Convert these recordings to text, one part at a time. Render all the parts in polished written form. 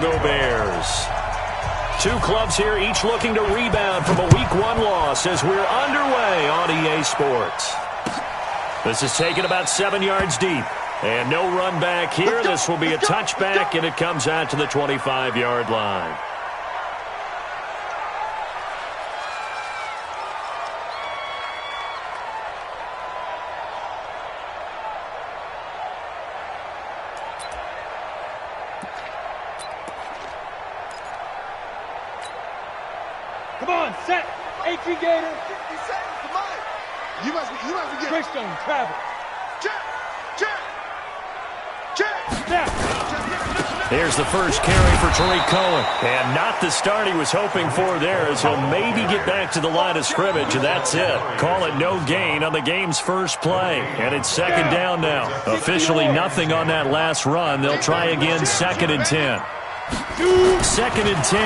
Go Bears. Two clubs here, each looking to rebound from a Week 1 loss as we're underway on EA Sports. This is taken about 7 yards deep. And no run back here. This will be a touchback, and it comes out to the 25-yard line. Come on, set. AP Gator. 50 seconds, come on. You must be getting. Christian, travel. Check. Here's the first carry for Tariq Cohen. And not the start he was hoping for there, as he'll maybe get back to the line of scrimmage, and that's it. Call it no gain on the game's first play. And it's second down now. Officially nothing on that last run. They'll try again, 2nd and 10. 2nd and 10.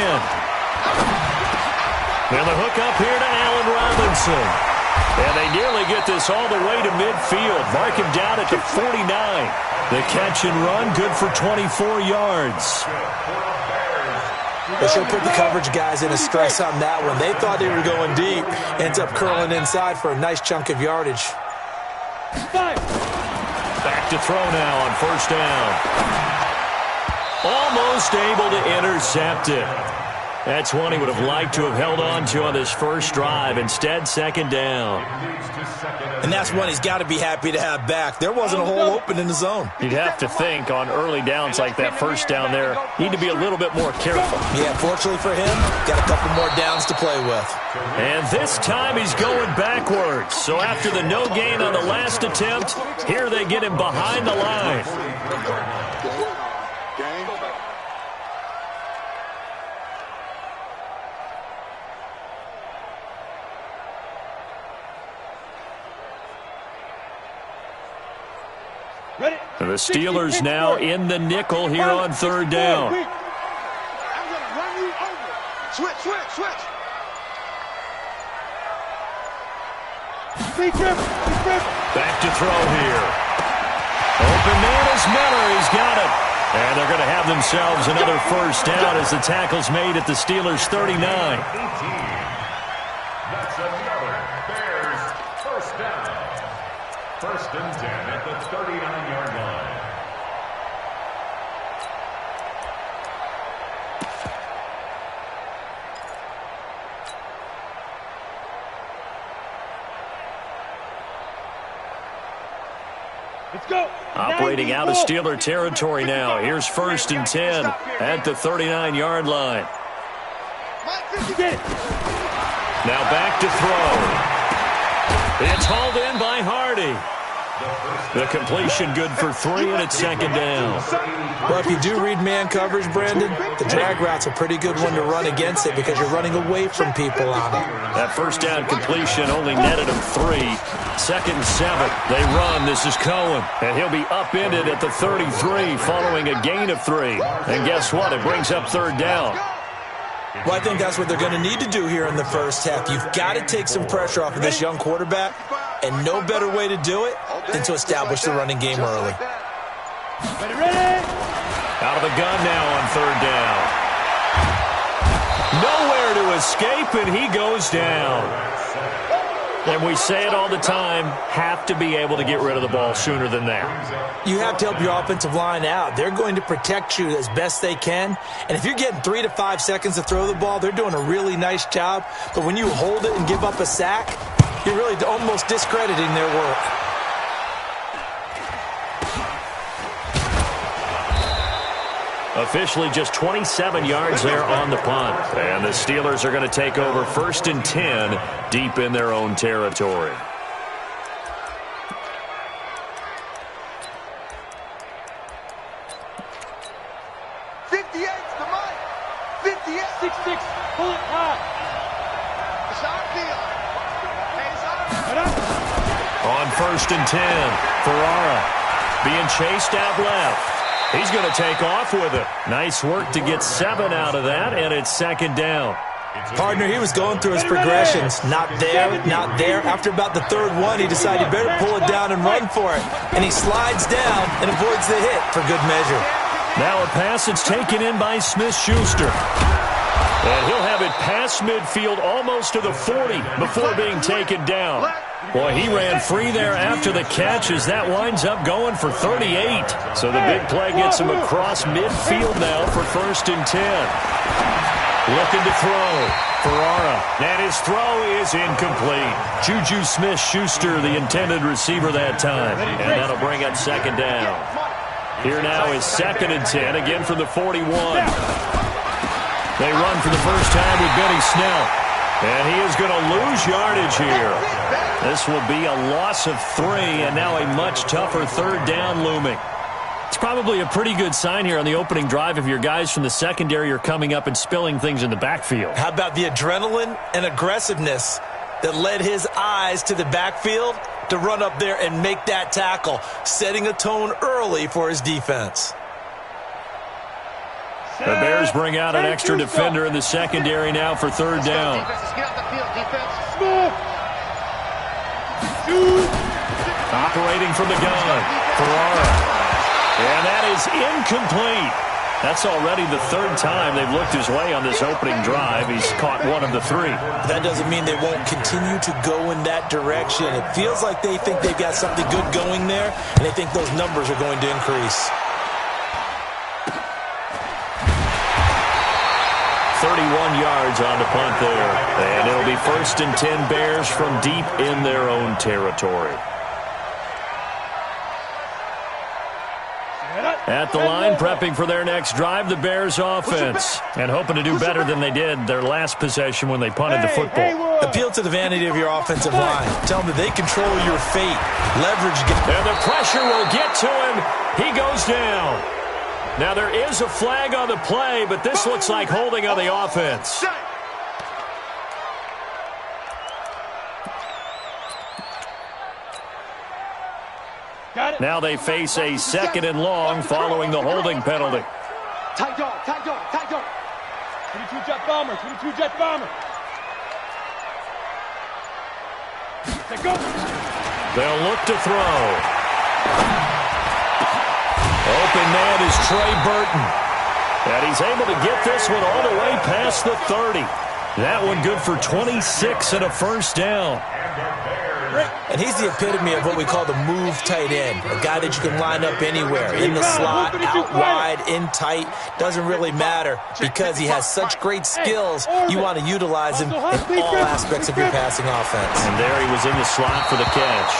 And the hook up here to Allen Robinson. And they nearly get this all the way to midfield. Mark him down at the 49. The catch and run, good for 24 yards. They should put the coverage guys in a stress on that one. They thought they were going deep. Ends up curling inside for a nice chunk of yardage. Back to throw now on first down. Almost able to intercept it. That's one he would have liked to have held on to on this first drive. Instead, second down. And that's one he's got to be happy to have back. There wasn't a hole open in the zone. You'd have to think on early downs like that first down there, need to be a little bit more careful. Yeah, fortunately for him, got a couple more downs to play with. And this time he's going backwards. So after the no gain on the last attempt, here they get him behind the line. The Steelers now in the nickel here on third down. I'm going to run you over. Switch. Back to throw here. Open man is Miller. He's got it. And they're going to have themselves another first down as the tackle's made at the Steelers' 39. That's another Bears first down. 1st and 10 at the 39-yard line. Let's go. Operating out of Steeler territory now. Here's 1st and 10 at the 39-yard line. Now back to throw. It's hauled in by Hardy. The completion good for 3, and it's second down. Well, if you do read man coverage, Brandon, the drag route's a pretty good one to run against it because you're running away from people on it. That first down completion only netted him 3. 2nd and 7. They run. This is Cohen. And he'll be upended at the 33 following a gain of 3. And guess what? It brings up third down. Well, I think that's what they're going to need to do here in the first half. You've got to take some pressure off of this young quarterback, and no better way to do it than to establish the running game early. Out of the gun now on third down. Nowhere to escape, and he goes down. And we say it all the time, have to be able to get rid of the ball sooner than that. You have to help your offensive line out. They're going to protect you as best they can. And if you're getting 3 to 5 seconds to throw the ball, they're doing a really nice job. But when you hold it and give up a sack, you're really almost discrediting their work. Officially just 27 yards there on the punt. And the Steelers are going to take over 1st and 10 deep in their own territory. Pull it high. On 1st and 10, Ferrara being chased out left. He's going to take off with it. Nice work to get 7 out of that, and it's second down. Partner, he was going through his progressions. Not there, not there. After about the 3rd one, he decided he better pull it down and run for it. And he slides down and avoids the hit for good measure. Now a pass that's taken in by Smith-Schuster. And he'll have it past midfield almost to the 40 before being taken down. Boy, he ran free there after the catch as that winds up going for 38. So the big play gets him across midfield now for 1st and 10. Looking to throw. Ferrara. And his throw is incomplete. Juju Smith-Schuster, the intended receiver that time. And that'll bring up 2nd down. Here now is 2nd and 10, again from the 41. They run for the first time with Benny Snell. And he is going to lose yardage here. This will be a loss of 3, and now a much tougher 3rd down looming. It's probably a pretty good sign here on the opening drive if your guys from the secondary are coming up and spilling things in the backfield. How about the adrenaline and aggressiveness that led his eyes to the backfield to run up there and make that tackle, setting a tone early for his defense. The Bears bring out an extra defender in the secondary now for 3rd down. Operating from the gun, Ferrara. And that is incomplete. That's already the 3rd time they've looked his way on this opening drive. He's caught 1 of the 3. That doesn't mean they won't continue to go in that direction. It feels like they think they've got something good going there, and they think those numbers are going to increase. 31 yards on the punt there. And it'll be 1st and 10 Bears from deep in their own territory. At the line, prepping for their next drive, the Bears offense. And hoping to do better than they did their last possession when they punted the football. Appeal to the vanity of your offensive line. Tell them that they control your fate. Leverage. And the pressure will get to him. He goes down. Now there is a flag on the play, but this looks like holding on the offense. Now they face a 2nd and long following the holding penalty. Tight dog, tight dog, tight dog. 22 jet bomber, 22 jet bomber. Let's go. They'll look to throw. Open man is Trey Burton. And he's able to get this one all the way past the 30. That one good for 26 and a 1st down. And he's the epitome of what we call the move tight end. A guy that you can line up anywhere. In the slot, out wide, in tight. Doesn't really matter because he has such great skills. You want to utilize him in all aspects of your passing offense. And there he was in the slot for the catch.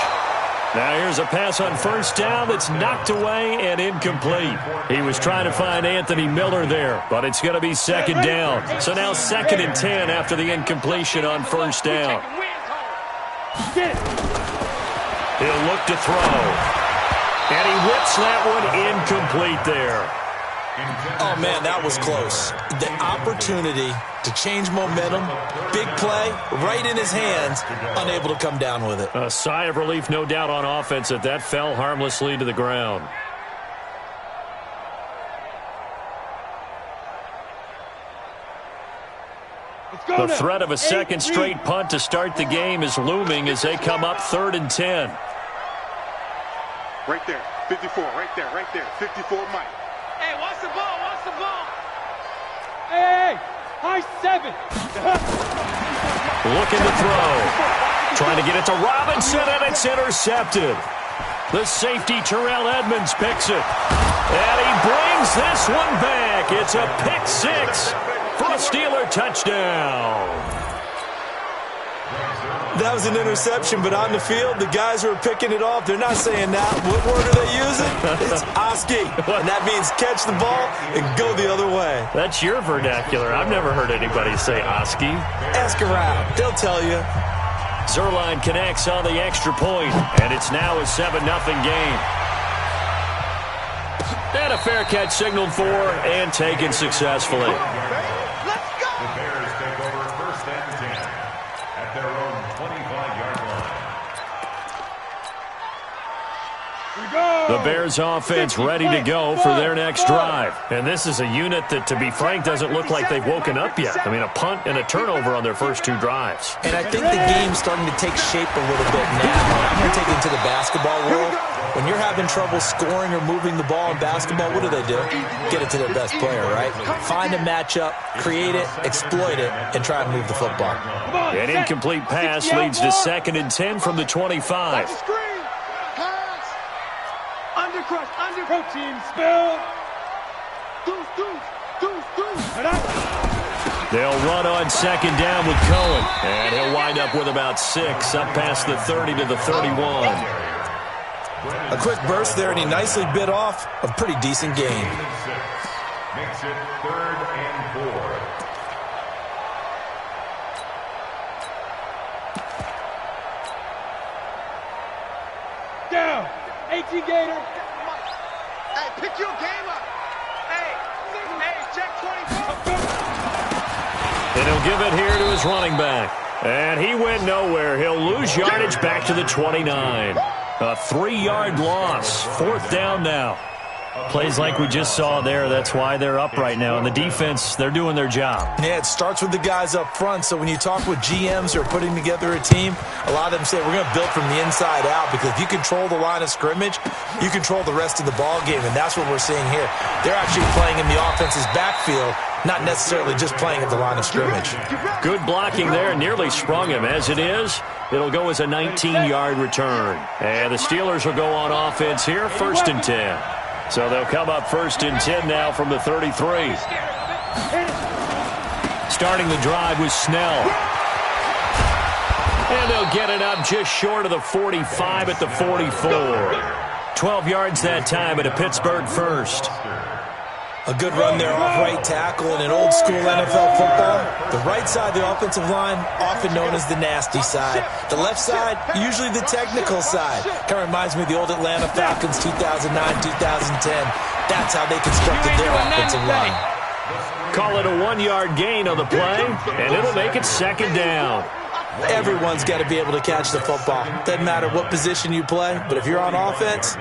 Now here's a pass on 1st down that's knocked away and incomplete. He was trying to find Anthony Miller there, but it's going to be 2nd down. So now 2nd and 10 after the incompletion on 1st down. He'll look to throw. And he whips that one incomplete there. Oh, man, that was close. The opportunity to change momentum, big play, right in his hands, unable to come down with it. A sigh of relief, no doubt, on offense that fell harmlessly to the ground. The threat of a 2nd straight punt to start the game is looming as they come up 3rd and 10. Right there, 54, right there, 54 Mike. Hey, watch the ball, watch the ball. Hey, high 7. Looking to throw. Trying to get it to Robinson, and it's intercepted. The safety, Terrell Edmonds, picks it. And he brings this one back. It's a pick 6 for a Steeler touchdown. That was an interception, but on the field, the guys who are picking it off, they're not saying that. What word are they using? It's Oski, and that means catch the ball and go the other way. That's your vernacular. I've never heard anybody say Oski. Ask around. They'll tell you. Zerline connects on the extra point, and it's now a 7-0 game. And a fair catch signaled for and taken successfully. The Bears offense ready to go for their next drive. And this is a unit that, to be frank, doesn't look like they've woken up yet. I mean, a punt and a turnover on their first 2 drives. And I think the game's starting to take shape a little bit now. I'm going to take it to the basketball world. When you're having trouble scoring or moving the ball in basketball, what do? Get it to their best player, right? Find a matchup, create it, exploit it, and try and move the football. An incomplete pass leads to 2nd and 10 from the 25. Undercrush, undercrush, team spill. They'll run on 2nd down with Cohen. And he'll wind up with about 6, up past the 30 to the 31. A quick burst there, and he nicely bit off a pretty decent gain. Makes it 3rd and 4. Down. 18 Gator. Hey, pick your game up. Hey, check 24. And he'll give it here to his running back. And he went nowhere. He'll lose yardage back to the 29. A 3-yard loss. 4th down now. Plays like we just saw there. That's why they're up right now. And the defense, they're doing their job. Yeah, it starts with the guys up front. So when you talk with GMs who are putting together a team, a lot of them say we're going to build from the inside out, because if you control the line of scrimmage, you control the rest of the ball game. And that's what we're seeing here. They're actually playing in the offense's backfield, not necessarily just playing at the line of scrimmage. Good blocking there. Nearly sprung him. As it is, it'll go as a 19-yard return. And the Steelers will go on offense here, 1st and 10. So they'll come up 1st and 10 now from the 33. Starting the drive with Snell. And they'll get it up just short of the 45 at the 44. 12 yards that time at a Pittsburgh first. A good run there off right tackle in an old-school NFL football. The right side of the offensive line, often known as the nasty side. The left side, usually the technical side. Kind of reminds me of the old Atlanta Falcons 2009, 2010. That's how they constructed their offensive line. Call it a 1-yard gain on the play, and it'll make it 2nd down. Everyone's got to be able to catch the football. Doesn't matter what position you play, but if you're on offense,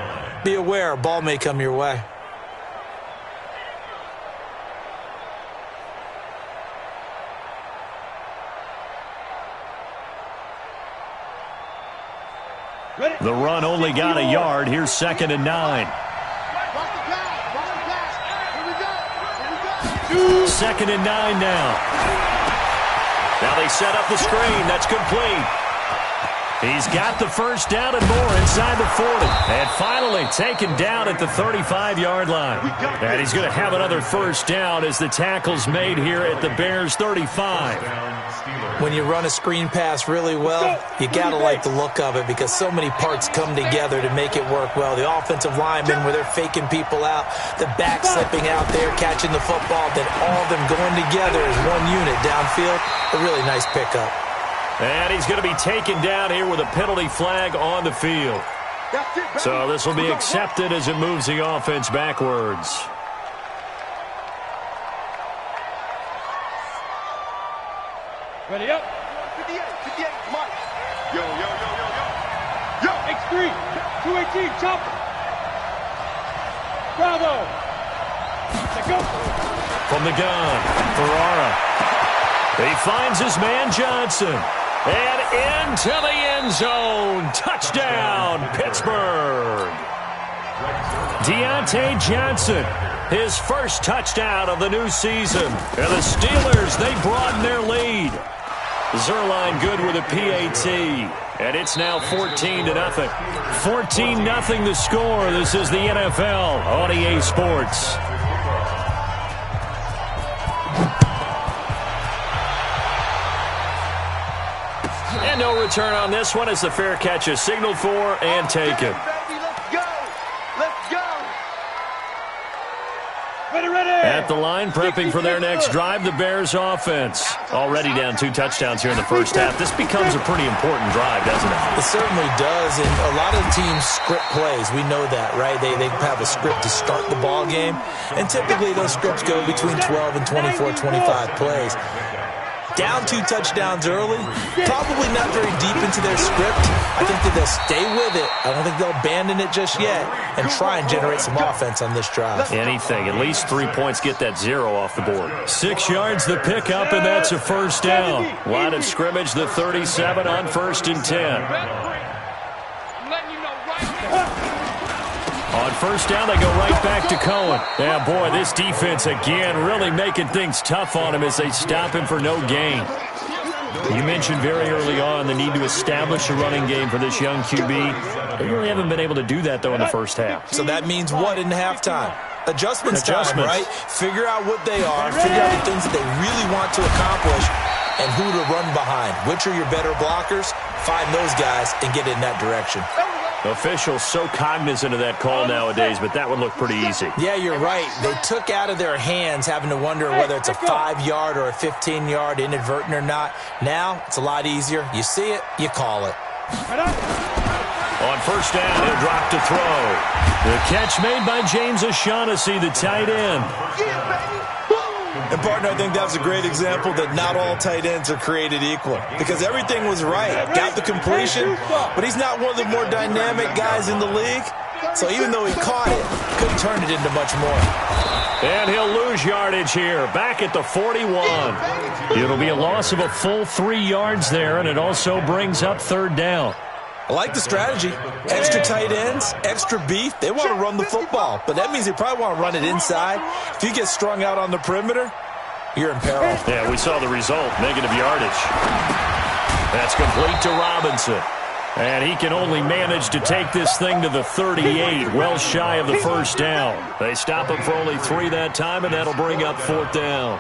be aware a ball may come your way. The run only got a yard. Here's 2nd and 9. 2nd and 9 now. Now they set up the screen. That's complete. He's got the 1st down and more inside the 40. And finally taken down at the 35-yard line. And he's going to have another 1st down as the tackle's made here at the Bears' 35. When you run a screen pass really well, you got to like the look of it, because so many parts come together to make it work well. The offensive linemen, where they're faking people out, the back slipping out there, catching the football, then all of them going together as one unit downfield. A really nice pickup. And he's going to be taken down here with a penalty flag on the field. So this will be accepted as it moves the offense backwards. Ready up. 58, Mike. Yo. X3, 218, chopper. Bravo. Let go. From the gun, Ferrara. He finds his man Johnson. And into the end zone. Touchdown, Pittsburgh. Deontay Johnson, his 1st touchdown of the new season. And the Steelers, they broaden their lead. Zerline good with a PAT. And it's now 14-0. 14-0 the score. This is the NFL on EA Sports. And no return on this one as the fair catch is signaled for and taken. At the line, prepping for their next drive, the Bears offense. Already down 2 touchdowns here in the 1st half. This becomes a pretty important drive, doesn't it? It certainly does, and a lot of teams script plays. We know that, right? They have a script to start the ball game, and typically those scripts go between 12 and 24, 25 plays. Down 2 touchdowns early, probably not very deep into their script. I think that they'll stay with it. I don't think they'll abandon it just yet and try and generate some offense on this drive. Anything. At least 3 points, get that 0 off the board. 6 yards the pickup, and that's a first down. Line of scrimmage, the 37 on 1st and 10. On 1st down, they go right back to Cohen. Yeah, boy, this defense again really making things tough on him as they stop him for no gain. You mentioned very early on the need to establish a running game for this young QB. They really haven't been able to do that, though, in the first half. So that means what in halftime? Adjustments time, right? Figure out what they are, figure out the things that they really want to accomplish, and who to run behind. Which are your better blockers? Find those guys and get in that direction. Officials so cognizant of that call nowadays, but that would look pretty easy. Yeah, you're right. They took out of their hands having to wonder whether it's a 5-yard or a 15-yard inadvertent or not. Now, it's a lot easier. You see it, you call it. On 1st down, he'll drop to throw. The catch made by James O'Shaughnessy, the tight end. And, partner, I think that was a great example that not all tight ends are created equal because everything was right. Got the completion, but he's not one of the more dynamic guys in the league. So even though he caught it, couldn't turn it into much more. And he'll lose yardage here, back at the 41. It'll be a loss of a full 3 yards there, and it also brings up 3rd down. I like the strategy. Extra tight ends, extra beef. They want to run the football, but that means they probably want to run it inside. If you get strung out on the perimeter, you're in peril. Yeah, we saw the result, negative yardage. That's complete to Robinson. And he can only manage to take this thing to the 38, well shy of the 1st down. They stop him for only 3 that time, and that'll bring up 4th down.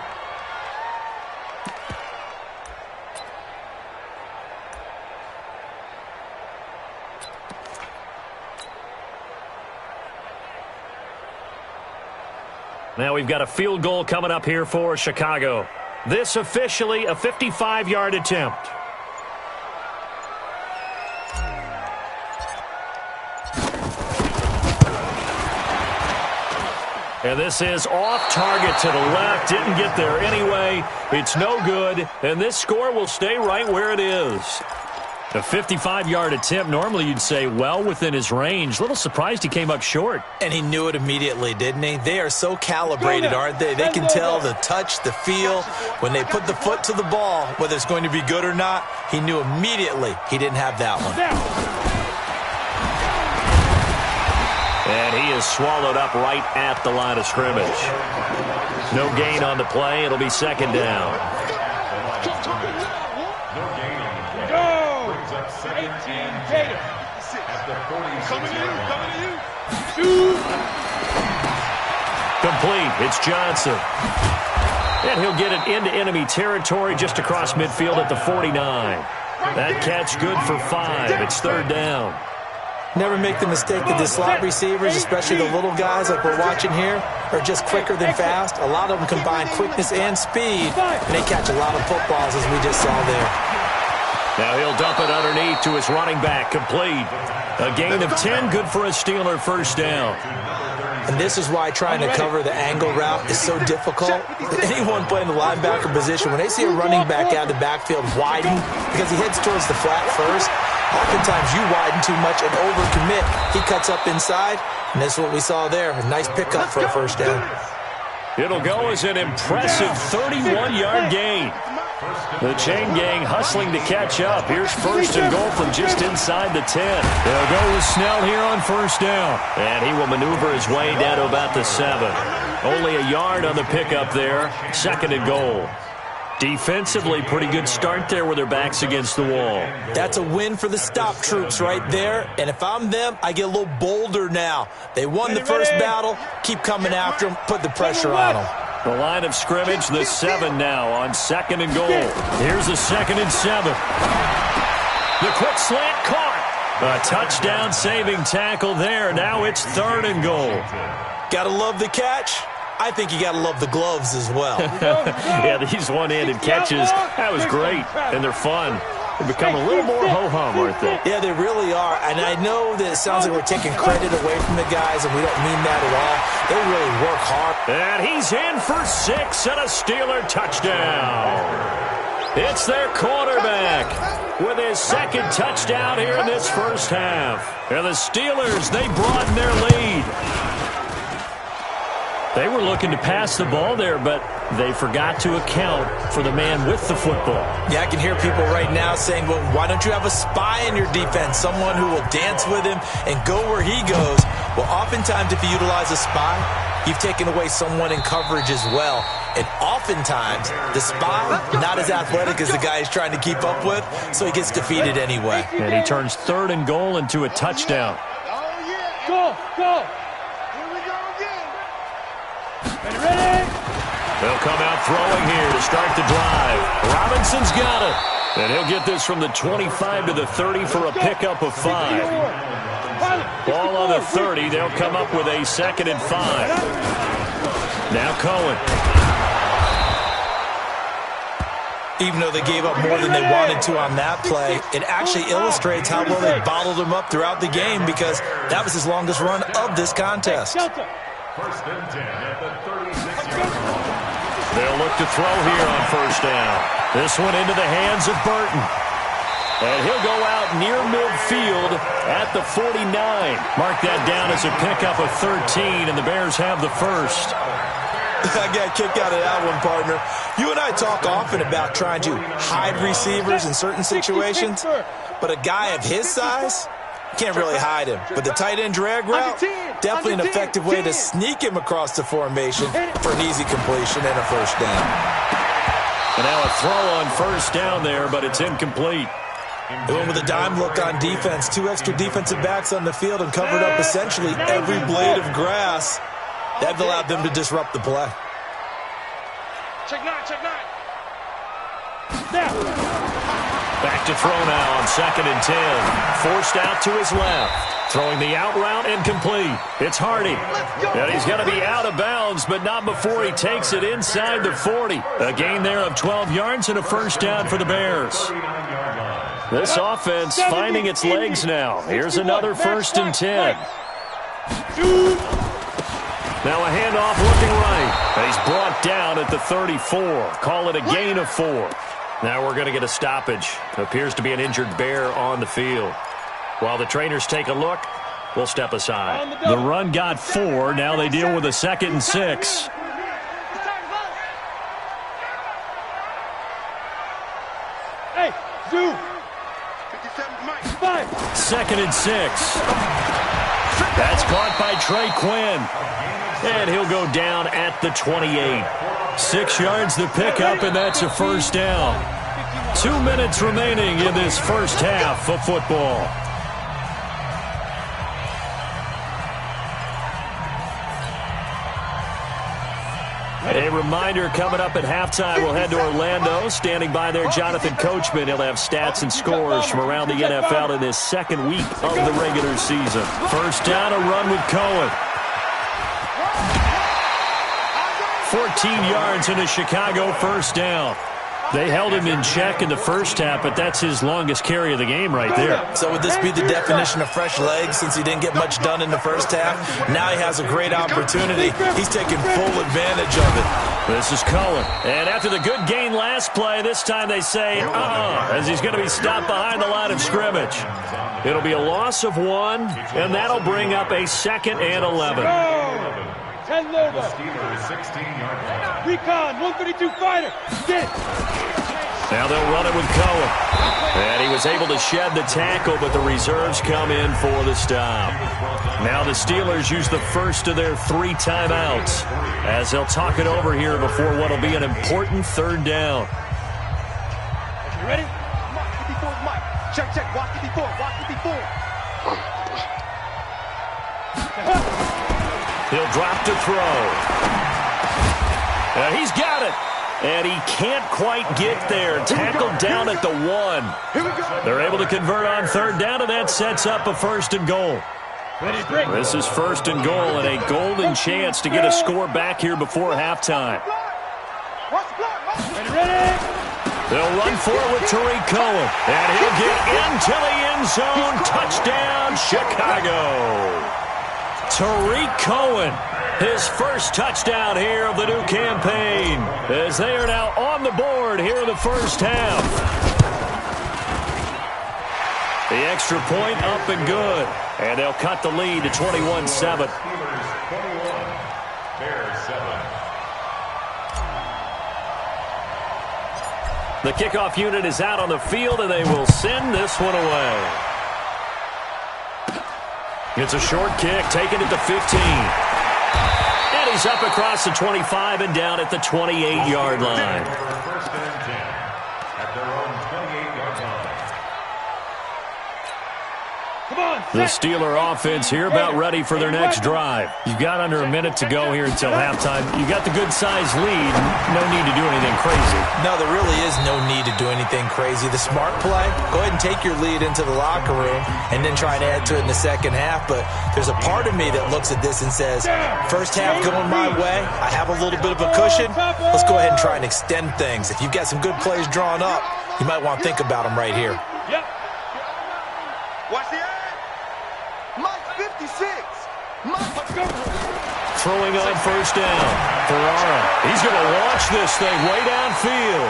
Now we've got a field goal coming up here for Chicago. This officially a 55-yard attempt. And this is off target to the left. Didn't get there anyway. It's no good. And this score will stay right where it is. A 55-yard attempt, normally you'd say well within his range. A little surprised he came up short. And he knew it immediately, didn't he? They are so calibrated, aren't they? They can tell the touch, the feel. When they put the foot to the ball, whether it's going to be good or not, he knew immediately he didn't have that one. And he is swallowed up right at the line of scrimmage. No gain on the play. It'll be 2nd down. Complete. It's Johnson. And he'll get it into enemy territory just across midfield at the 49. That catch good for 5. It's 3rd down. Never make the mistake that the slot receivers, especially the little guys like we're watching here, are just quicker than fast. A lot of them combine quickness and speed, and they catch a lot of footballs, as we just saw there. Now he'll dump it underneath to his running back. Complete. A gain of 10, good for a Steeler 1st down. And this is why trying to cover the angle route is so difficult. Anyone playing the linebacker position, when they see a running back out of the backfield widen, because he heads towards the flat first, oftentimes you widen too much and overcommit. He cuts up inside, and that's what we saw there. A nice pickup for a 1st down. It'll go as an impressive 31-yard gain. The chain gang hustling to catch up. Here's 1st and goal from just inside the 10. They'll go with Snell here on 1st down. And he will maneuver his way down to about the 7. Only a yard on the pickup there. 2nd and goal. Defensively, pretty good start there with their backs against the wall. That's a win for the stop troops right there. And if I'm them, I get a little bolder now. They won the first battle. Keep coming after them. Put the pressure on them. The line of scrimmage, the 7 now on 2nd and goal. Here's a 2nd and 7. The quick slant caught. A touchdown saving tackle there. Now it's 3rd and goal. Gotta love the catch. I think you got to love the gloves as well. Yeah, these one-handed catches, that was great, and they're fun. They've become a little more ho-hum, aren't they? Yeah, they really are, and I know that it sounds like we're taking credit away from the guys, and we don't mean that at all. They really work hard. And he's in for 6 and a Steeler touchdown. It's their quarterback with his second touchdown here in this first half. And the Steelers, they broaden their lead. They were looking to pass the ball there, but they forgot to account for the man with the football. Yeah, I can hear people right now saying, well, why don't you have a spy in your defense, someone who will dance with him and go where he goes? Well, oftentimes if you utilize a spy, you've taken away someone in coverage as well. And oftentimes, the spy, not as athletic as the guy he's trying to keep up with, so he gets defeated anyway. And he turns 3rd and goal into a touchdown. Go, go. Ready? They'll come out throwing here to start the drive. Robinson's got it. And he'll get this from the 25 to the 30 for a pickup of 5. Ball on the 30. They'll come up with a 2nd and 5. Now Cohen. Even though they gave up more than they wanted to on that play, it actually illustrates how well they bottled him up throughout the game because that was his longest run of this contest. 1st and 10 at the 36-yard line. They'll look to throw here on 1st down. This one into the hands of Burton. And he'll go out near midfield at the 49. Mark that down as a pickup of 13, and the Bears have the 1st. I got a kick out of that one, partner. You and I talk often about trying to hide receivers in certain situations, but a guy of his size can't really hide him. But the tight end drag route, definitely an effective way to sneak him across the formation for an easy completion and a 1st down. And now a throw on 1st down there, but it's incomplete. They went with a dime look on defense. 2 extra defensive backs on the field and covered up essentially every blade of grass. That allowed them to disrupt the play. Check 9, check 9. Back to throw now on 2nd and 10. Forced out to his left. Throwing the out route incomplete. It's Hardy. And he's going to be out of bounds, but not before he takes it inside the 40. A gain there of 12 yards and a 1st down for the Bears. This offense finding its legs now. Here's another 1st and 10. Now a handoff looking right. And he's brought down at the 34. Call it a gain of 4. Now we're going to get a stoppage. Appears to be an injured Bear on the field. While the trainers take a look, we'll step aside. The run got 4. Now they deal with a 2nd and 6. Hey, Zoo. 5. 2nd and 6. That's caught by Trey Quinn. And he'll go down at the 28. 6 yards the pickup, and that's a 1st down. 2 minutes remaining in this first half of football. A reminder coming up at halftime, we'll head to Orlando. Standing by there, Jonathan Coachman. He'll have stats and scores from around the NFL in this 2nd week of the regular season. 1st down, a run with Cohen. 14 yards in a Chicago 1st down. They held him in check in the first half, but that's his longest carry of the game right there. So would this be the definition of fresh legs since he didn't get much done in the first half? Now he has a great opportunity. He's taking full advantage of it. This is Cohen. And after the good gain last play, this time they say, as he's going to be stopped behind the line of scrimmage. It'll be a loss of 1, and that'll bring up a 2nd and 11. 10 logo. Steelers 16-yard line. Recon, 132 fighter. Get. Now they'll run it with Cohen. And he was able to shed the tackle, but the reserves come in for the stop. Now the Steelers use the first of their 3 timeouts as they'll talk it over here before what will be an important 3rd down. You ready? Mike, before Mike. Check, check. Walk it before. Walk it before. He'll drop to throw. He's got it. And he can't quite get there. Tackled down at the 1. They're able to convert on 3rd down, and that sets up a 1st and goal. This is 1st and goal, and a golden chance to get a score back here before halftime. They'll run for it with Tariq Cohen. And he'll get into the end zone. Touchdown, Chicago. Tariq Cohen His first touchdown here of the new campaign, as they are now on the board here in the first half. The extra point up and good, and they'll cut the lead to 21-7. The kickoff unit is out on the field, and they will send this one away. It's a short kick, taken at the 15. And he's up across the 25 and down at the 28-yard line. First and 10 at their own 28-yard line. The Steeler offense here about ready for their next drive. You've got under a minute to go here until halftime. You got the good-sized lead. No need to do anything crazy. No, there really is no need to do anything crazy. The smart play, go ahead and take your lead into the locker room and then try and add to it in the second half. But there's a part of me that looks at this and says, first half going my way, I have a little bit of a cushion. Let's go ahead and try and extend things. If you've got some good plays drawn up, you might want to think about them right here. Yep. Watch the ad. Mike 56. Throwing on first down. Ferrara. He's going to launch this thing way downfield.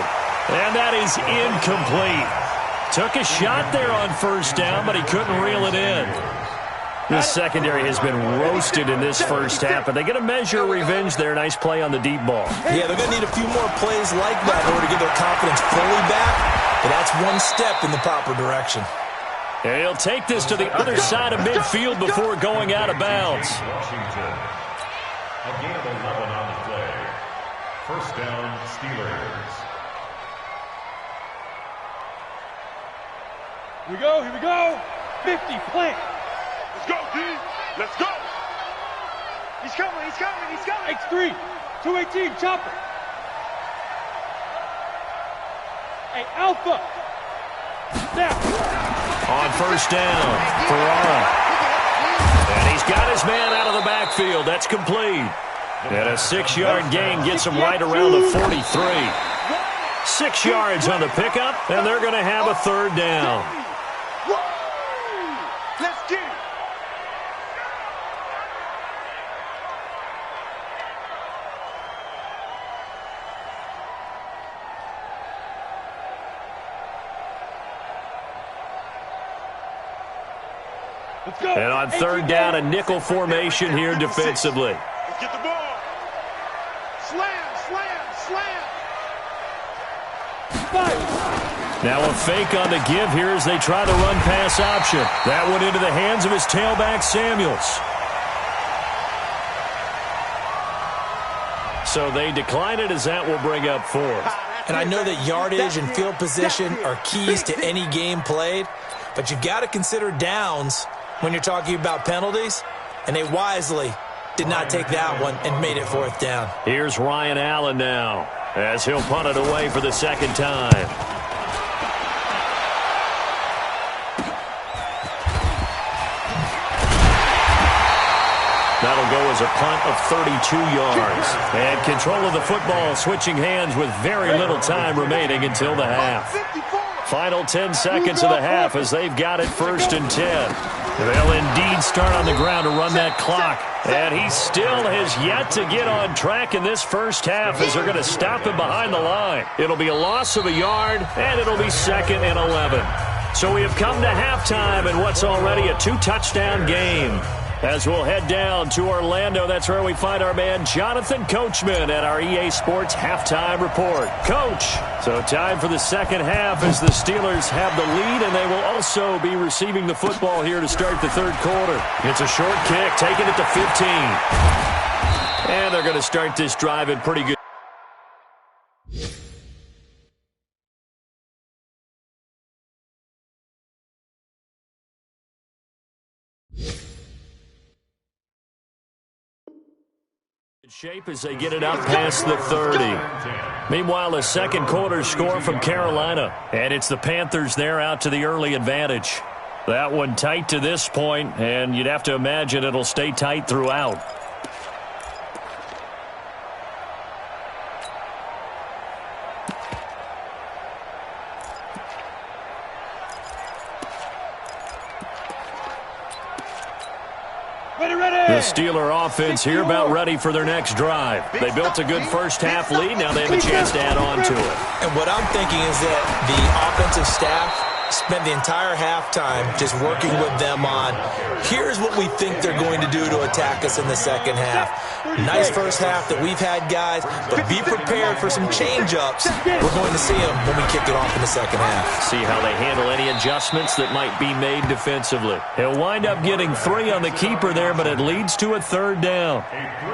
And that is incomplete. Took a shot there on first down, but he couldn't reel it in. The secondary has been roasted in this first half, but they get a measure of revenge there. Nice play on the deep ball. Yeah, they're going to need a few more plays like that in order to get their confidence fully back. But that's one step in the proper direction. And he'll take this to the other side of midfield before going out of bounds. Washington. A gain of 11 on the play. First down, Steelers. Here we go, here we go. 50, plant. Let's go, D. Let's go. He's coming, he's coming, he's coming. X3, 218, chopper. Hey, Alpha. Now. On first down, Ferrara. And he's got his man out of the backfield. That's complete. And a 6-yard gain gets him right around the 43. 6 yards on the pickup, and they're going to have a third down. Let's get it. And on third down, a nickel formation here defensively. Let's get the ball. Slam, slam, slam. Now a fake on the give here as they try the run-pass option. That went into the hands of his tailback, Samuels. So they decline it as that will bring up fourth. And I know that yardage and field position are keys to any game played, but you've got to consider downs when you're talking about penalties, and they wisely did not take that one and made it fourth down. Here's Ryan Allen now as he'll punt it away for the second time. That'll go as a punt of 32 yards. And control of the football switching hands with very little time remaining until the half. Final 10 seconds of the half as they've got it first and 10. They'll indeed start on the ground to run that clock. And he still has yet to get on track in this first half as they're going to stop him behind the line. It'll be a loss of a yard, and it'll be 2nd and 11. So we have come to halftime in what's already a 2-touchdown game. As we'll head down to Orlando, that's where we find our man Jonathan Coachman at our EA Sports Halftime Report. Coach, so time for the second half as the Steelers have the lead, and they will also be receiving the football here to start the third quarter. It's a short kick, taking it to 15. And they're going to start this drive in pretty good. Shape as they get it up past the 30. Meanwhile, a second quarter score from Carolina, and it's the Panthers there out to the early advantage. That one tight to this point, and you'd have to imagine it'll stay tight throughout. The Steeler offense here about ready for their next drive. They built a good first-half lead. Now they have a chance to add on to it. And what I'm thinking is that the offensive staff spent the entire halftime just working with them on, here's what we think they're going to do to attack us in the second half. Nice first half that we've had, guys, but be prepared for some change-ups. We're going to see them when we kick it off in the second half. See how they handle any adjustments that might be made defensively. He'll wind up getting 3 on the keeper there, but it leads to a third down.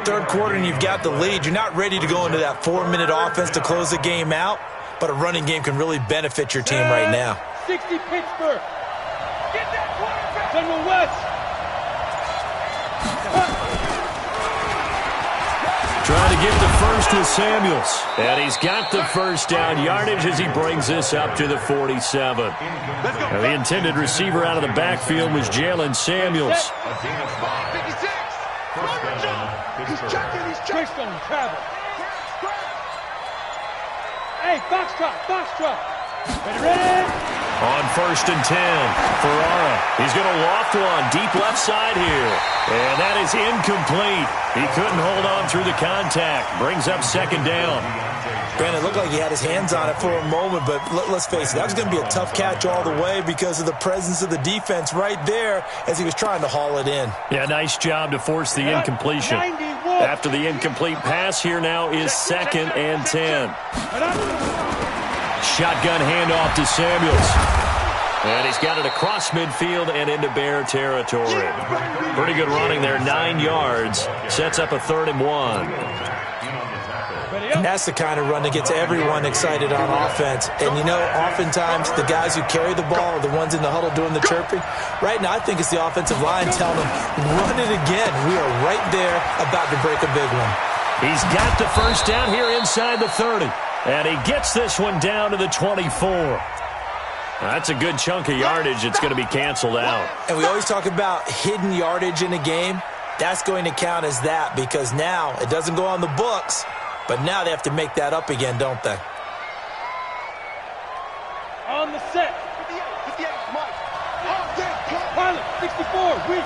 Third quarter and you've got the lead. You're not ready to go into that 4-minute offense to close the game out, but a running game can really benefit your team right now. 60 Pittsburgh. Get that quarterback. General West. Trying to get the first with Samuels. And he's got the first down yardage as he brings this up to the 47. Now, the intended receiver out of the backfield was Jalen Samuels. 56. He's checking. Travel. Hey, box drop. Ready? On 1st and 10, Ferrara. He's going to loft one deep left side here. And that is incomplete. He couldn't hold on through the contact. Brings up 2nd down. Brandon, it looked like he had his hands on it for a moment, but let's face it, that was going to be a tough catch all the way because of the presence of the defense right there as he was trying to haul it in. Yeah, nice job to force the incompletion. After the incomplete pass, here now is 2nd and 10. Shotgun handoff to Samuels. And he's got it across midfield and into Bear territory. Pretty good running there, 9 yards. Sets up a 3rd and 1. And that's the kind of run that gets everyone excited on offense. And, you know, oftentimes the guys who carry the ball are the ones in the huddle doing the chirping. Right now, I think it's the offensive line telling them, run it again. We are right there about to break a big one. He's got the first down here inside the 30. And he gets this one down to the 24. That's a good chunk of yardage. It's going to be canceled out. And we always talk about hidden yardage in a game. That's going to count as that because now it doesn't go on the books, but now they have to make that up again, don't they? On the set. 58, Mike. Pilot, 64, weak.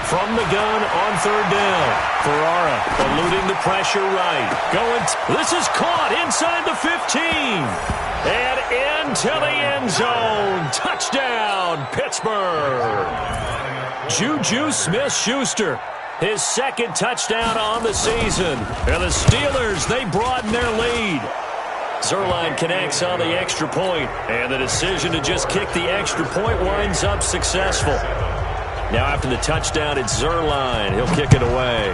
From the gun on 3rd down. Ferrara eluding the pressure right. This is caught inside the 15. And into the end zone. Touchdown, Pittsburgh. Juju Smith-Schuster. His 2nd touchdown on the season. And the Steelers, they broaden their lead. Zerline connects on the extra point. And the decision to just kick the extra point winds up successful. Now after the touchdown, it's Zerline. He'll kick it away.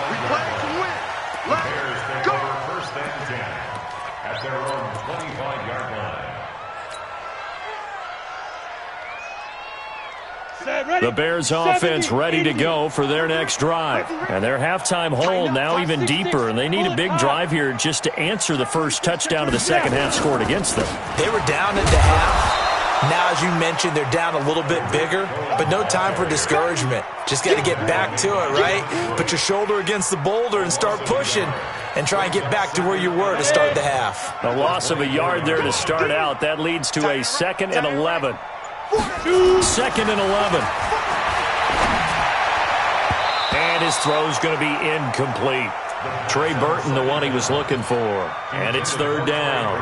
We play to win. Let's go. 1st and 10 at their own 25-yard line. The Bears offense ready to go for their next drive. And their halftime hole now even deeper, and they need a big drive here just to answer the first touchdown of the second half scored against them. They were down at the half. Now, as you mentioned, they're down a little bit bigger, but no time for discouragement. Just got to get back to it, right? Put your shoulder against the boulder and start pushing and try and get back to where you were to start the half. A loss of a yard there to start out. That leads to a 2nd and 11. 2nd and 11. And his throw's going to be incomplete. Trey Burton, the one he was looking for. And it's 3rd down.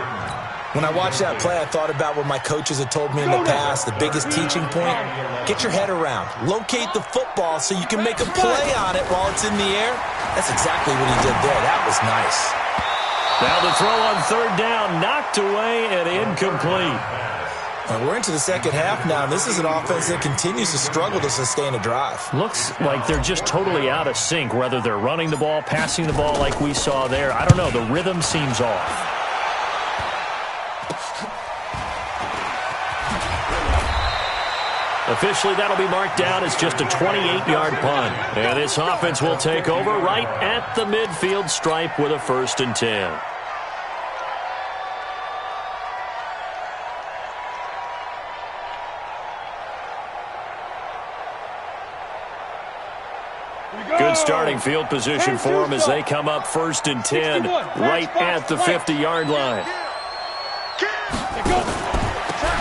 When I watched that play, I thought about what my coaches had told me in the past. The biggest teaching point, get your head around. Locate the football so you can make a play on it while it's in the air. That's exactly what he did there. That was nice. Now the throw on 3rd down, knocked away and incomplete. And we're into the second half now. This is an offense that continues to struggle to sustain a drive. Looks like they're just totally out of sync, whether they're running the ball, passing the ball like we saw there. I don't know. The rhythm seems off. Officially, that'll be marked down as just a 28-yard punt. And this offense will take over right at the midfield stripe with a 1st and 10. Good starting field position for them as they come up 1st and 10, right at the 50-yard line.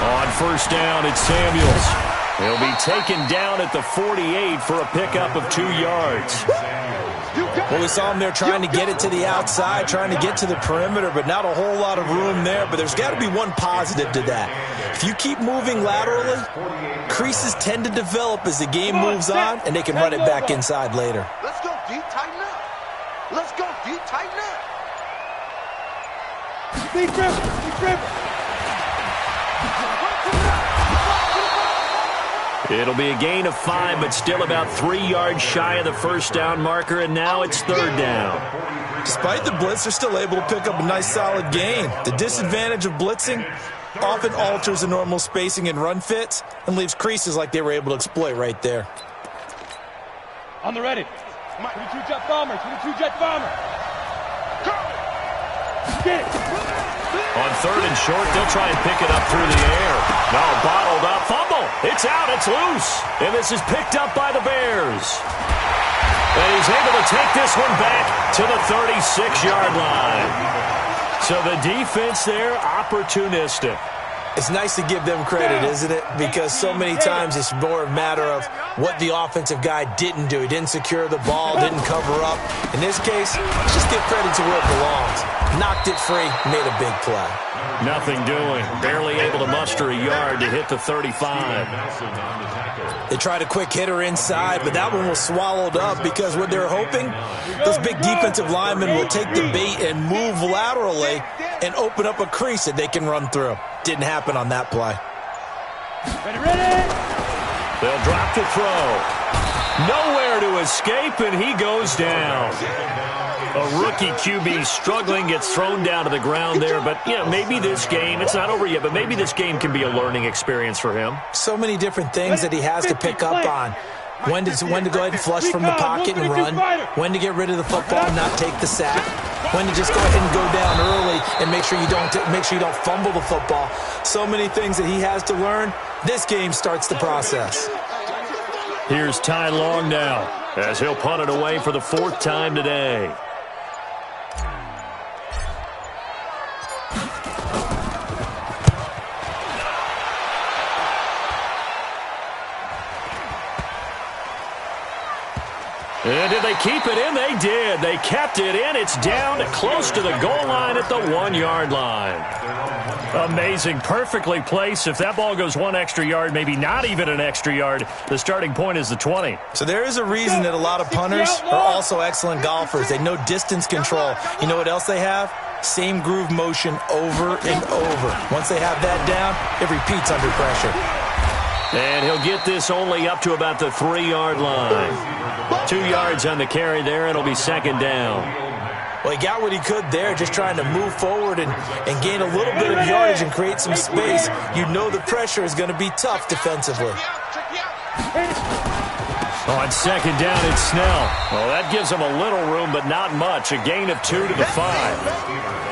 On 1st down, it's Samuels. He'll be taken down at the 48 for a pickup of 2 yards. Well, we saw him there trying to get it to the outside, trying to get to the perimeter, but not a whole lot of room there. But there's got to be one positive to that. If you keep moving laterally, creases tend to develop as the game moves on, and they can run it back inside later. Let's go deep, tighten up. Let's go deep, tighten up. Big dribble. It'll be a gain of 5, but still about 3 yards shy of the 1st down marker, and now it's 3rd down. Despite the blitz, they're still able to pick up a nice solid gain. The disadvantage of blitzing often alters the normal spacing and run fits and leaves creases like they were able to exploit right there. On the ready. 22-jet bomber. 22-jet bomber. Get it. On 3rd and short, they'll try and pick it up through the air. No, bottled up. Fumble. It's out. It's loose. And this is picked up by the Bears. And he's able to take this one back to the 36-yard line. So the defense there, opportunistic. It's nice to give them credit, isn't it? Because so many times it's more a matter of what the offensive guy didn't do. He didn't secure the ball, didn't cover up. In this case, let's just give credit to where it belongs. Knocked it free, made a big play. Nothing doing. Barely able to muster a yard to hit the 35. They tried a quick hitter inside, but that one was swallowed up because what they're hoping, those big defensive linemen will take the bait and move laterally and open up a crease that they can run through. Didn't happen on that play. Ready. They'll drop to throw. Nowhere to escape, and he goes down. A rookie QB struggling, gets thrown down to the ground there. But, yeah, maybe this game, it's not over yet, but maybe this game can be a learning experience for him. So many different things that he has to pick up on. When to go ahead and flush from the pocket and run. When to get rid of the football and not take the sack. When to just go ahead and go down early and make sure you don't fumble the football. So many things that he has to learn. This game starts the process. Here's Ty Long now as he'll punt it away for the 4th time today. And did they keep it in? They did. They kept it in. It's down close to the goal line at the 1-yard line. Amazing. Perfectly placed. If that ball goes 1 extra yard, maybe not even an extra yard, the starting point is the 20. So there is a reason that a lot of punters are also excellent golfers. They know distance control. You know what else they have? Same groove motion over and over. Once they have that down, it repeats under pressure. And he'll get this only up to about the 3-yard line. 2 yards on the carry there. It'll be 2nd down. Well, he got what he could there, just trying to move forward and gain a little bit of yardage and create some space. You know the pressure is going to be tough defensively. On 2nd down, it's Snell. Well, that gives him a little room, but not much. A gain of 2 to the 5.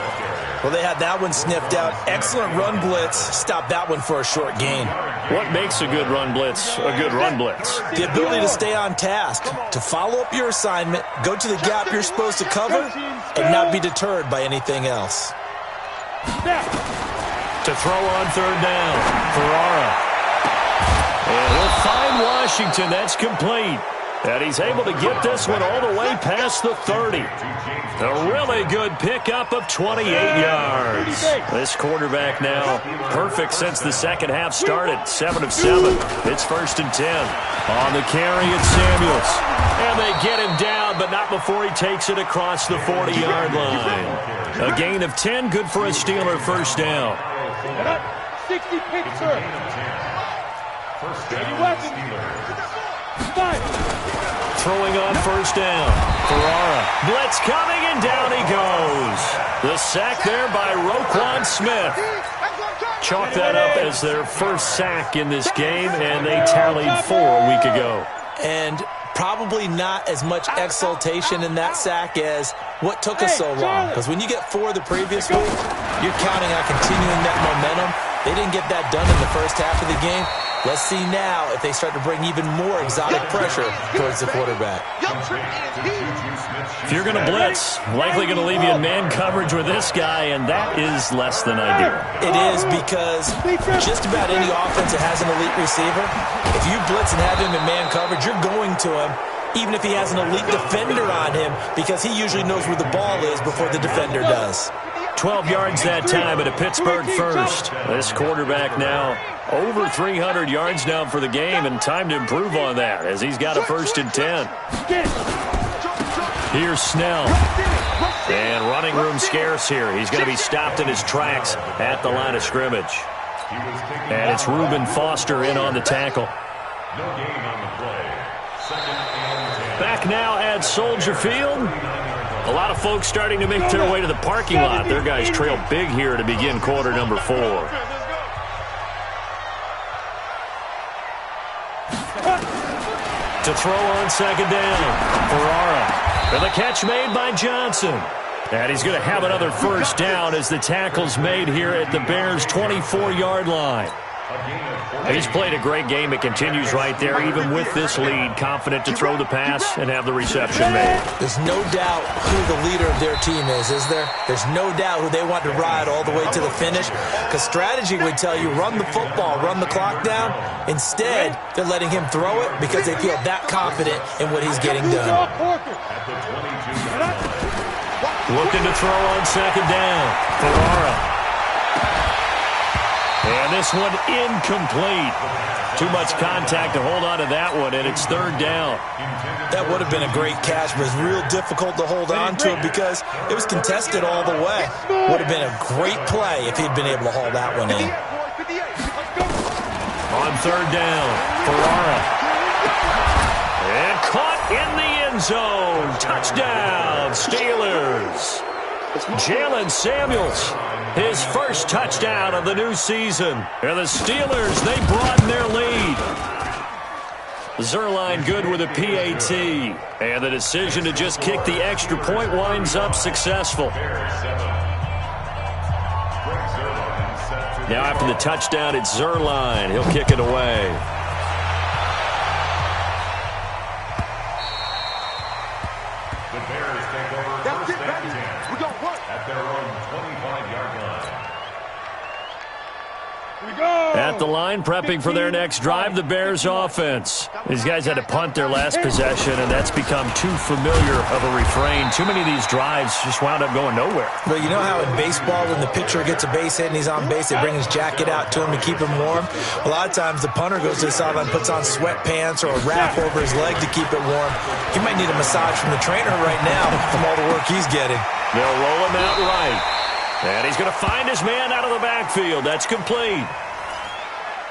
Well, they had that one sniffed out. Excellent run blitz. Stopped that one for a short gain. What makes a good run blitz a good run blitz? The ability to stay on task, to follow up your assignment, go to the gap you're supposed to cover, and not be deterred by anything else. To throw on 3rd down, Ferrara. And he'll find Washington. That's complete. And he's able to get this one all the way past the 30. A really good pickup of 28 yards. This quarterback now perfect since the second half started. 7 of 7. It's 1st and 10. On the carry, it's Samuels. And they get him down, but not before he takes it across the 40-yard line. A gain of 10, good for a Steeler 1st down. 60 picks, sir. Throwing on 1st down. Ferrara. Blitz coming, and down he goes. The sack there by Roquan Smith. Chalk that up as their first sack in this game, and they tallied 4 a week ago. And probably not as much exultation in that sack as what took us so long. Because when you get 4 the previous week, you're counting on continuing that momentum They didn't get that done in the first half of the game. Let's see now if they start to bring even more exotic pressure towards the quarterback. If you're going to blitz, likely going to leave you in man coverage with this guy, and that is less than ideal. It is, because just about any offense that has an elite receiver, if you blitz and have him in man coverage, you're going to him, even if he has an elite defender on him, because he usually knows where the ball is before the defender does. 12 yards that time at a Pittsburgh first. This quarterback now over 300 yards now for the game, and time to improve on that as he's got a 1st and 10. Here's Snell. And running room scarce here. He's going to be stopped in his tracks at the line of scrimmage. And it's Reuben Foster in on the tackle. No gain on the play. 2nd and 10. Back now at Soldier Field. A lot of folks starting to make their way to the parking lot. Their guys trail big here to begin quarter number 4. To throw on 2nd down. Ferrara. And the catch made by Johnson. And he's going to have another 1st down as the tackle's made here at the Bears' 24-yard line. He's played a great game. It continues right there, even with this lead. Confident to throw the pass and have the reception made. There's no doubt who the leader of their team is there? There's no doubt who they want to ride all the way to the finish. Because strategy would tell you, run the football, run the clock down. Instead, they're letting him throw it because they feel that confident in what he's getting done. Looking to throw on 2nd down. Ferrara. And this one incomplete. Too much contact to hold on to that one, and it's 3rd down. That would have been a great catch, but it's real difficult to hold on to it because it was contested all the way. Would have been a great play if he'd been able to haul that one in. On 3rd down, Ferrara. And caught in the end zone. Touchdown, Steelers. Jalen Samuels, his 1st touchdown of the new season. And the Steelers, they broaden their lead. Zerline good with a PAT. And the decision to just kick the extra point winds up successful. Now after the touchdown, it's Zerline. He'll kick it away. The Bears take over 1st and 10 at their own 25-yard line. At the line, prepping for their next drive, the Bears offense. These guys had to punt their last possession, and that's become too familiar of a refrain. Too many of these drives just wound up going nowhere. Well, you know how in baseball, when the pitcher gets a base hit and he's on base, they bring his jacket out to him to keep him warm? A lot of times the punter goes to the sideline, puts on sweatpants or a wrap over his leg to keep it warm. He might need a massage from the trainer right now from all the work he's getting. They'll roll him out right. And he's going to find his man out of the backfield. That's complete.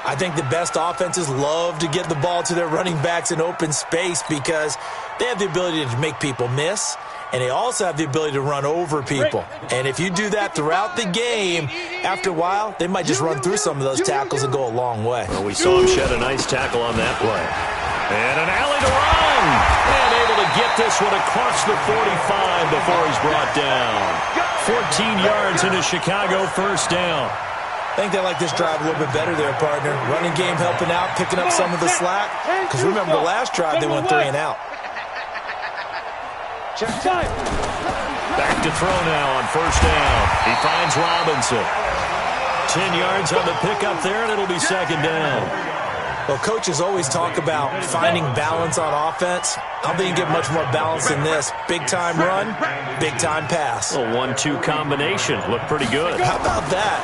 I think the best offenses love to get the ball to their running backs in open space because they have the ability to make people miss, and they also have the ability to run over people. And if you do that throughout the game, after a while, they might just run through some of those tackles and go a long way. Well, we saw him shed a nice tackle on that play. And an alley to run. And able to get this one across the 45 before he's brought down. 14 yards into Chicago, 1st down. I think they like this drive a little bit better there, partner. Running game helping out, picking up some of the slack. Because remember, the last drive, they went 3 and out. Back to throw now on 1st down. He finds Robinson. 10 yards on the pickup there, and it'll be 2nd down. Well, coaches always talk about finding balance on offense. I don't think you get much more balance than this. Big-time run, big-time pass. A 1-2 combination. Looked pretty good. How about that?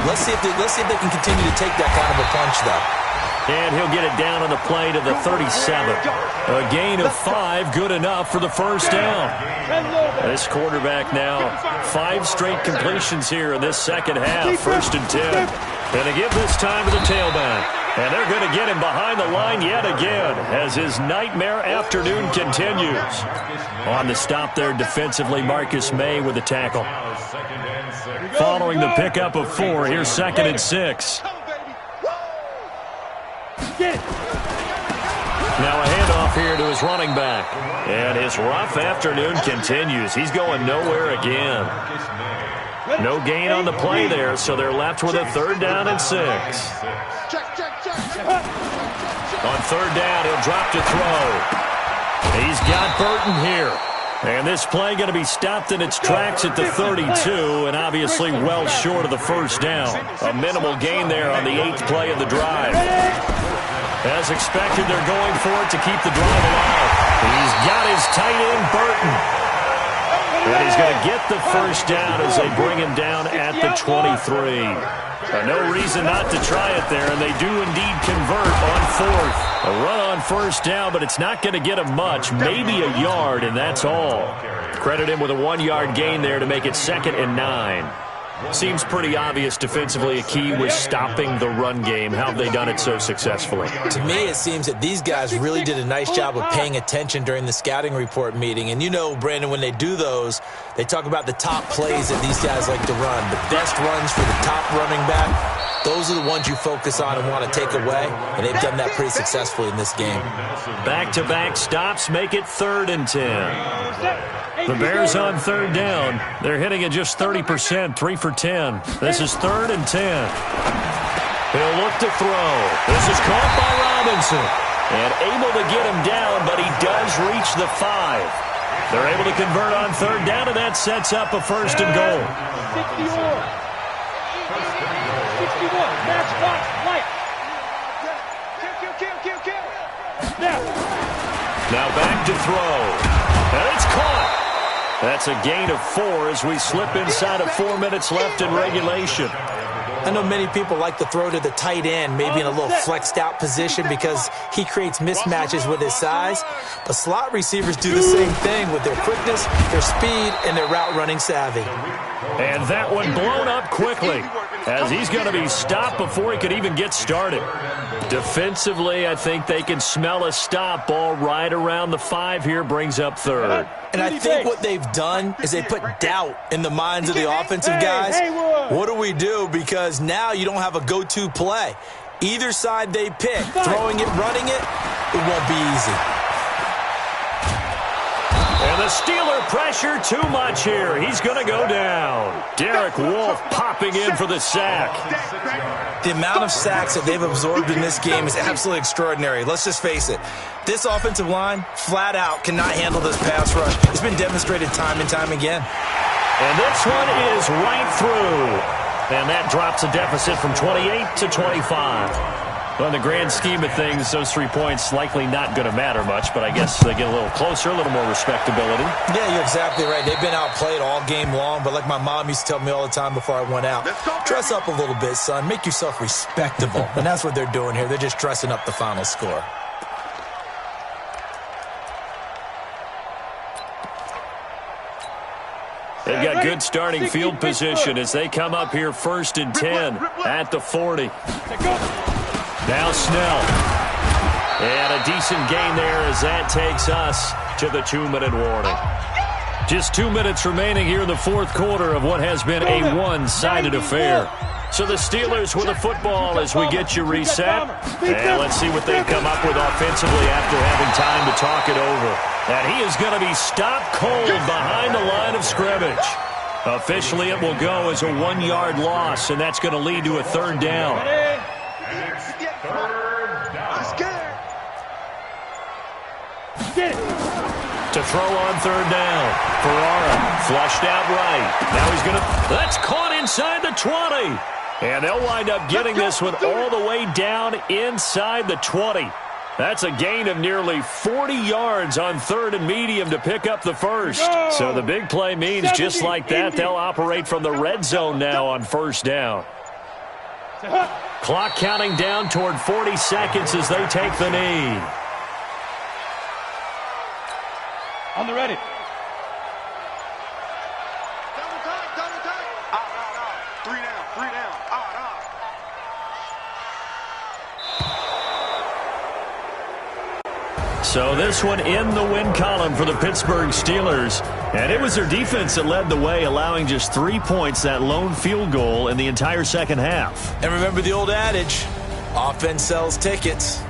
Let's see if they can continue to take that kind of a punch, though. And he'll get it down on the play to the 37. A gain of 5, good enough for the 1st down. This quarterback now, 5 straight completions here in this 2nd half. 1st and 10. And they give this time to the tailback. And they're going to get him behind the line yet again as his nightmare afternoon continues. On the stop there defensively, Marcus May with the tackle. Following the pickup of 4, here's 2nd and 6. Now a handoff here to his running back. And his rough afternoon continues. He's going nowhere again. No gain on the play there, so they're left with a 3rd down and 6. On 3rd down, he'll drop to throw. He's got Burton here. And this play going to be stopped in its tracks at the 32, and obviously well short of the 1st down. A minimal gain there on the 8th play of the drive. As expected, they're going for it to keep the drive alive. He's got his tight end, Burton. And he's going to get the 1st down as they bring him down at the 23. No reason not to try it there, and they do indeed convert on 4th. A run on 1st down, but it's not going to get him much, maybe a yard, and that's all. Credit him with a 1-yard gain there to make it 2nd and 9. Seems pretty obvious defensively a key was stopping the run game. How have they done it so successfully? To me, it seems that these guys really did a nice job of paying attention during the scouting report meeting. And you know, Brandon, when they do those, they talk about the top plays that these guys like to run. The best runs for the top running back, those are the ones you focus on and want to take away. And they've done that pretty successfully in this game. Back-to-back stops make it 3rd and 10. The Bears on 3rd down. They're hitting at just 30%, 3 for 10. This is 3rd and 10. He'll look to throw. This is caught by Robinson. And able to get him down, but he does reach the 5. They're able to convert on 3rd down, and that sets up a 1st and goal. 61. Match box, light. Kill. Now back to throw. And it's caught. That's a gain of 4 as we slip inside of 4 minutes left in regulation. I know many people like to throw to the tight end, maybe in a little flexed out position because he creates mismatches with his size. But slot receivers do the same thing with their quickness, their speed, and their route running savvy. And that one blown up quickly as he's going to be stopped before he could even get started. Defensively, I think they can smell a stop. Ball right around the 5 here, brings up 3rd. And I think what they've done is they put doubt in the minds of the offensive guys. What do we do? Because now you don't have a go-to play. Either side they pick, throwing it, running it, it won't be easy. And the Steeler pressure too much here. He's going to go down. Derek Wolfe popping in for the sack. The amount of sacks that they've absorbed in this game is absolutely extraordinary. Let's just face it. This offensive line, flat out, cannot handle this pass rush. It's been demonstrated time and time again. And this one is right through. And that drops a deficit from 28 to 25. Well, in the grand scheme of things, those 3 points likely not going to matter much, but I guess they get a little closer, a little more respectability. Yeah, you're exactly right. They've been outplayed all game long, but like my mom used to tell me all the time before I went out, dress up a little bit, son. Make yourself respectable. And that's what they're doing here. They're just dressing up the final score. They've got good starting field position as they come up here 1st and 10 at the 40. Now Snell. And a decent gain there as that takes us to the 2-minute warning. Just 2 minutes remaining here in the 4th quarter of what has been a one-sided affair. So the Steelers with the football as we get you reset. And let's see what they come up with offensively after having time to talk it over. And he is going to be stopped cold behind the line of scrimmage. Officially, it will go as a 1-yard loss, and that's going to lead to a 3rd down. To throw on 3rd down. Ferrara flushed out right. Now he's going to... That's caught inside the 20. And they'll wind up getting this one all the way down inside the 20. That's a gain of nearly 40 yards on 3rd and medium to pick up the 1st. So the big play means just like that, they'll operate from the red zone now on 1st down. Clock counting down toward 40 seconds as they take the knee. On the ready. Double time. Out. 3 down. Out. So this one in the win column for the Pittsburgh Steelers. And it was their defense that led the way, allowing just 3 points, that lone field goal in the entire second half. And remember the old adage, offense sells tickets.